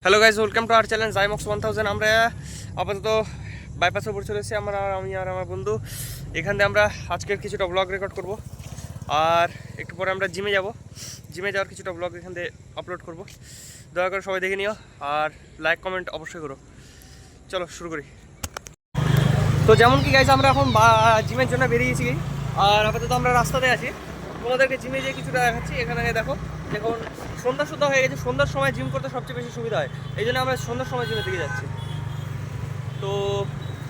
Hello guys, welcome to our channel জাইমক্স 1000। আমরা আপাতত বাইপাসে উপর চলে এসেছি আমি আর আমার বন্ধু। এখান থেকে আমরা আজকের কিছুটা ব্লগ রেকর্ড করব, আর একটু পরে আমরা জিমে যাব। জিমে যাওয়ার কিছুটা ব্লগ এখান থেকে আপলোড করব। দয়া করে সবাই দেখে নিও, আর লাইক কমেন্ট অবশ্যই করো। চলো শুরু করি। তো যেমন কি গাইজ, আমরা এখন জিমের জন্য বেরিয়েছি, আর আপাতত আমরা রাস্তাতে আছি। তোমাদেরকে জিমে যেয়ে কিছুটা দেখাচ্ছি। এখানে দেখো, দেখুন সন্ধ্যা হয়ে গেছে। সন্ধ্যার সময় জিম করতে সবচেয়ে বেশি সুবিধা হয়, এই জন্য আমরা সন্ধ্যার সময় জিমের দিকে যাচ্ছি। তো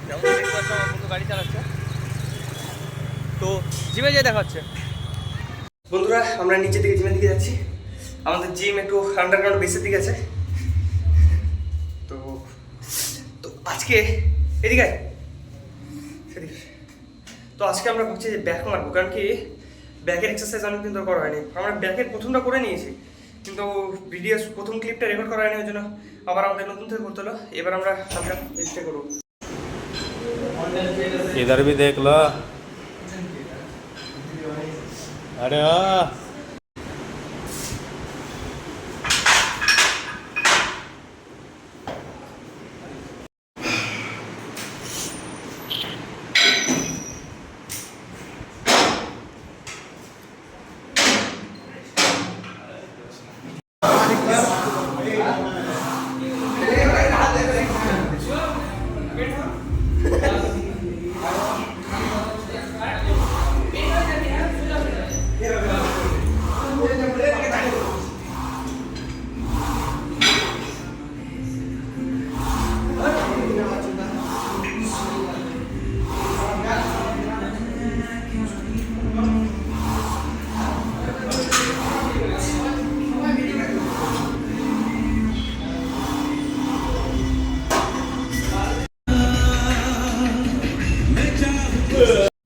যেমন দেখতে পাচ্ছি, আমার বন্ধু গাড়ি চালাচ্ছে। তো জিমে যেয়ে দেখা হচ্ছে। বন্ধুরা, আমরা নিচের দিকে জিমের দিকে যাচ্ছি। আমাদের জিম একটু আন্ডারগ্রাউন্ড বেসের দিকে আছে। তো তো আজকে এদিকে সেদিকে। তো আজকে আমরা ভাবছি যে ব্যাক মারবো, কারণ কি ব্যাকের এক্সারসাইজ অনেকদিন ধরে করা হয়নি। আমরা ব্যাকের প্রথমটা করে নিয়েছি, কিন্তু ভিডিও প্রথম ক্লিপটা রেকর্ড করা হয়নি, ওই জন্য আবার আমাদের নতুন থেকে করতে হলো। এবার আমরা হালকা চেষ্টা করবো। इधर भी देख लो। अरे हाँ,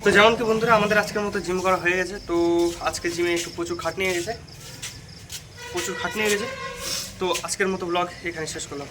তো যেমন কি বন্ধুরা, আমাদের আজকের মতো জিম করা হয়ে গেছে। তো আজকে জিমে একটু প্রচুর খাটনি হয়ে গেছে। তো আজকের মতো ব্লগ এখানে শেষ করলাম।